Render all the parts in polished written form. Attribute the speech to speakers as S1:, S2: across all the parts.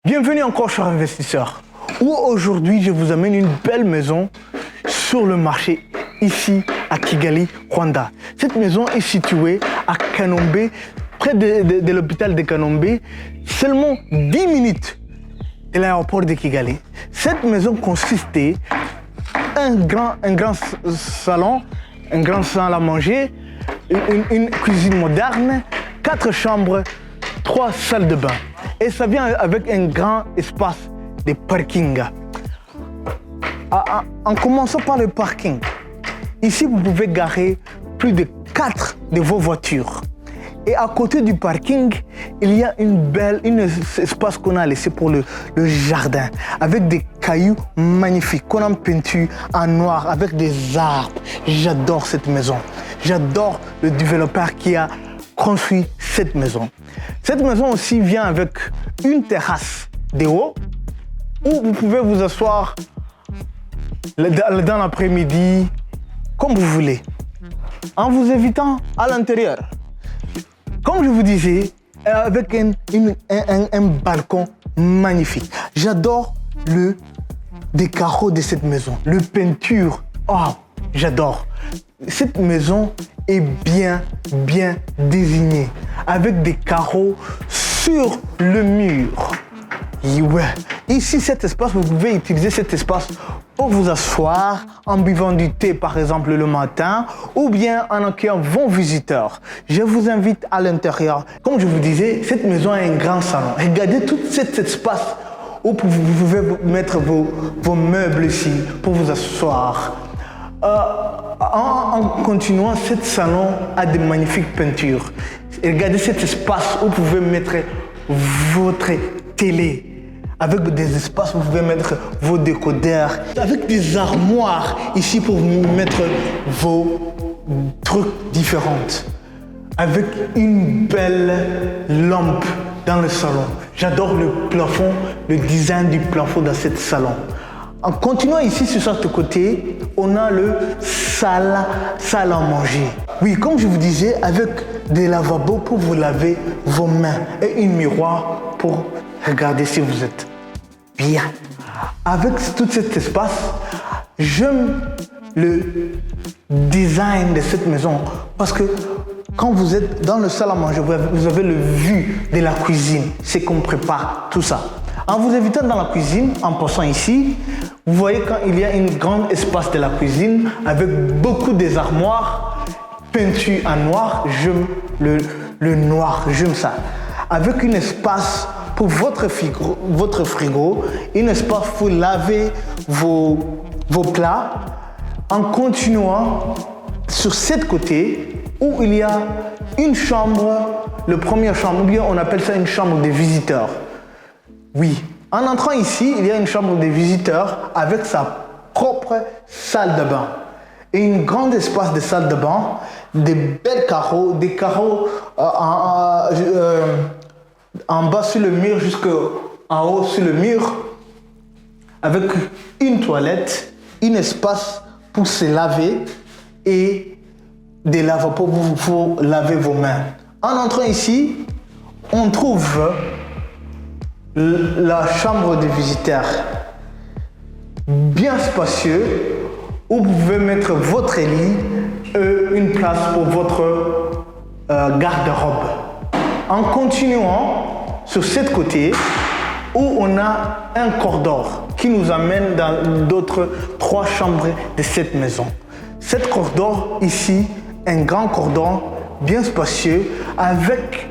S1: Bienvenue encore sur Investisseur, où aujourd'hui je vous amène une belle maison sur le marché ici à Kigali, Rwanda. Cette maison est située à Kanombe, près de l'hôpital de Kanombe, seulement 10 minutes de l'aéroport de Kigali. Cette maison consistait un grand salon, un grand salle à manger, une cuisine moderne, 4 chambres, 3 salles de bain. Et ça vient avec un grand espace de parking. En commençant par le parking, ici vous pouvez garer plus de 4 de vos voitures. Et à côté du parking, il y a un espace qu'on a laissé pour le jardin, avec des cailloux magnifiques qu'on a peintus en noir, avec des arbres. J'adore cette maison. J'adore le développeur qui a construit cette maison. Cette maison aussi vient avec une terrasse de haut où vous pouvez vous asseoir dans l'après-midi comme vous voulez, en vous invitant à l'intérieur. Comme je vous disais, avec un balcon magnifique. J'adore le décor de cette maison, le peinture. Oh, j'adore. Cette maison est bien désignée, avec des carreaux sur le mur. Et ouais. Ici, cet espace, vous pouvez utiliser cet espace pour vous asseoir en buvant du thé, par exemple, le matin, ou bien en accueillant vos visiteurs. Je vous invite à l'intérieur. Comme je vous disais, cette maison a un grand salon. Regardez tout cet espace où vous pouvez mettre vos meubles ici pour vous asseoir. En continuant, cet salon a de magnifiques peintures. Regardez cet espace où vous pouvez mettre votre télé. Avec des espaces où vous pouvez mettre vos décodeurs. Avec des armoires ici pour mettre vos trucs différents. Avec une belle lampe dans le salon. J'adore le plafond, le design du plafond dans ce salon. En continuant ici sur ce côté, on a le salle à manger. Oui, comme je vous disais, avec des lavabos pour vous laver vos mains et un miroir pour regarder si vous êtes bien. Avec tout cet espace, j'aime le design de cette maison parce que quand vous êtes dans le salle à manger, vous avez le vue de la cuisine, c'est qu'on prépare tout ça. En vous invitant dans la cuisine, en passant ici, vous voyez quand il y a un grand espace de la cuisine avec beaucoup des armoires peintues en noir. J'aime le noir, j'aime ça. Avec un espace pour votre frigo, un espace pour laver vos plats. En continuant sur ce côté où il y a une chambre, la première chambre, ou bien on appelle ça une chambre de visiteurs. Oui, en entrant ici, il y a une chambre de visiteurs avec sa propre salle de bain. Et un grand espace de salle de bain, des belles carreaux, des carreaux en bas sur le mur jusqu'en haut sur le mur, avec une toilette, un espace pour se laver et des lavabos pour laver vos mains. En entrant ici, on trouve la chambre de visiteurs, bien spacieux, où vous pouvez mettre votre lit et une place pour votre garde-robe. En continuant sur ce côté, où on a un corridor qui nous amène dans d'autres 3 chambres de cette maison. Cet corridor ici, un grand corridor bien spacieux avec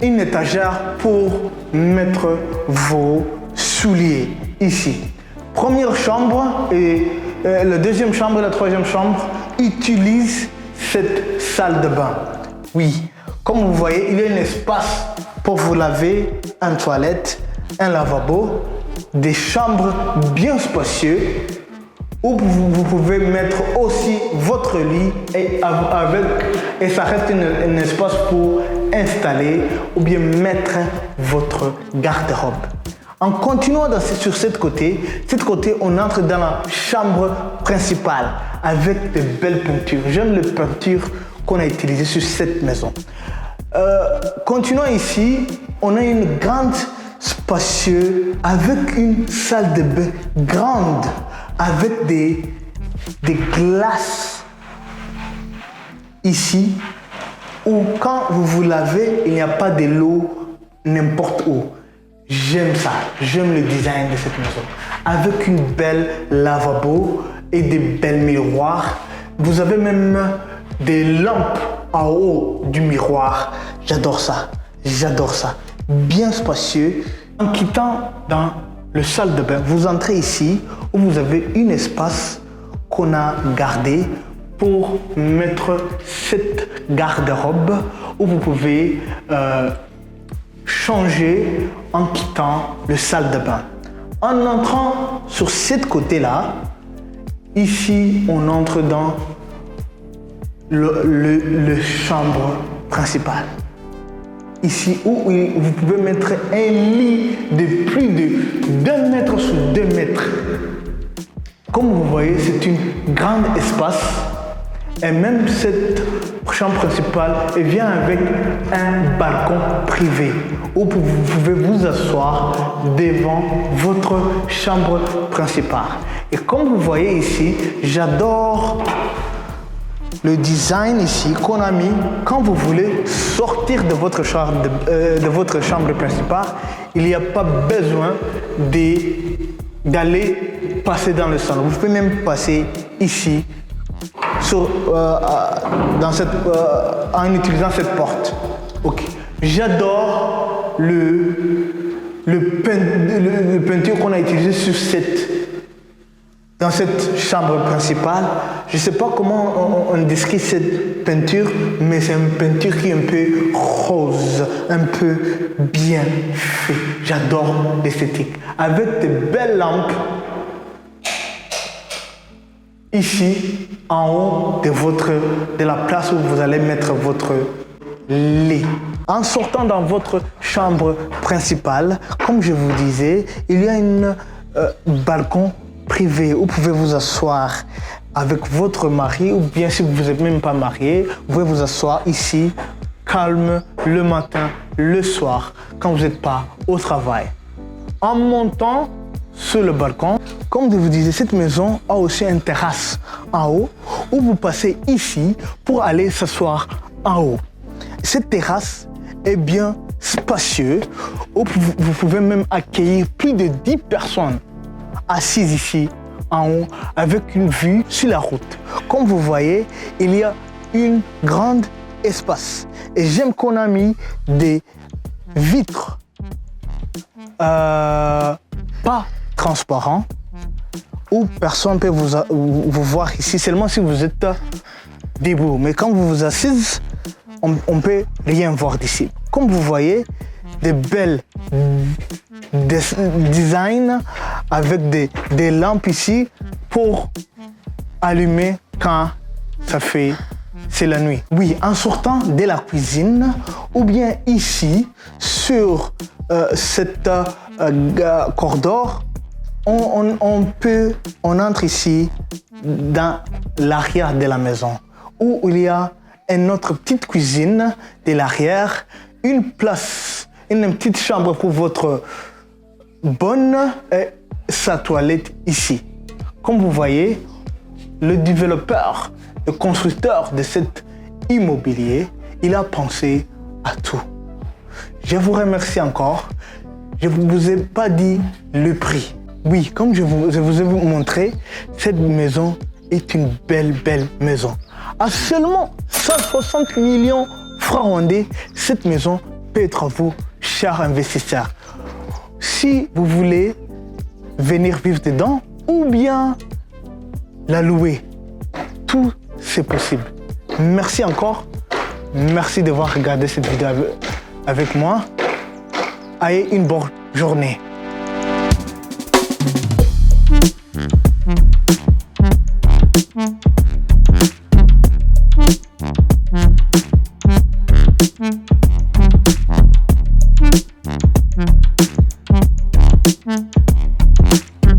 S1: une étagère pour mettre vos souliers ici. Première chambre et la deuxième chambre et la troisième chambre utilisent cette salle de bain. Oui, comme vous voyez, il y a un espace pour vous laver, une toilette, un lavabo, des chambres bien spacieuses où vous pouvez mettre aussi votre lit et ça reste un espace pour installer ou bien mettre votre garde-robe. En continuant sur ce côté, on entre dans la chambre principale avec de belles peintures. J'aime les peintures qu'on a utilisées sur cette maison. Continuons ici, on a une grande spacieuse avec une salle de bain grande avec des glaces ici où quand vous vous lavez, il n'y a pas de l'eau n'importe où. J'aime ça, j'aime le design de cette maison. Avec une belle lavabo et des belles miroirs. Vous avez même des lampes en haut du miroir. J'adore ça, j'adore ça. Bien spacieux. En quittant dans le salle de bain, vous entrez ici où vous avez un espace qu'on a gardé pour mettre cette garde-robe où vous pouvez changer en quittant le salle de bain. En entrant sur ce côté-là, ici on entre dans le chambre principale. Ici où vous pouvez mettre un lit de plus de 2 mètres sur 2 mètres. Comme vous voyez, c'est un grand espace. Et même cette chambre principale vient avec un balcon privé où vous pouvez vous asseoir devant votre chambre principale. Et comme vous voyez ici, j'adore le design ici qu'on a mis. Quand vous voulez sortir de votre chambre principale, il n'y a pas besoin d'aller passer dans le salon. Vous pouvez même passer ici en utilisant cette porte. Ok. J'adore le peinture qu'on a utilisé dans cette chambre principale. Je ne sais pas comment on décrit cette peinture, mais c'est une peinture qui est un peu rose, un peu bien fait. J'adore l'esthétique. Avec de belles lampes ici, en haut de la place où vous allez mettre votre lit. En sortant dans votre chambre principale, comme je vous disais, il y a un balcon privé où vous pouvez vous asseoir avec votre mari, ou bien si vous n'êtes même pas marié, vous pouvez vous asseoir ici, calme, le matin, le soir, quand vous n'êtes pas au travail. En montant sur le balcon, comme je vous disais, cette maison a aussi une terrasse en haut où vous passez ici pour aller s'asseoir en haut. Cette terrasse est bien spacieuse où vous pouvez même accueillir plus de 10 personnes assises ici en haut avec une vue sur la route. Comme vous voyez, il y a un grand espace et j'aime qu'on a mis des vitres pas transparents où personne ne peut vous voir ici, seulement si vous êtes debout. Mais quand vous vous assisez, on ne peut rien voir d'ici. Comme vous voyez, des belles designs avec des lampes ici pour allumer quand c'est la nuit. Oui, en sortant de la cuisine ou bien ici sur cette corridor, on entre ici dans l'arrière de la maison où il y a une autre petite cuisine de l'arrière, une place, une petite chambre pour votre bonne et sa toilette ici. Comme vous voyez, le développeur, le constructeur de cet immobilier, il a pensé à tout. Je vous remercie encore. Je ne vous ai pas dit le prix. Oui, comme je vous ai montré, cette maison est une belle maison. À seulement 160 millions francs rwandais, cette maison peut être à vous, chers investisseurs. Si vous voulez venir vivre dedans ou bien la louer, tout c'est possible. Merci encore. Merci d'avoir regardé cette vidéo avec moi. Ayez une bonne journée.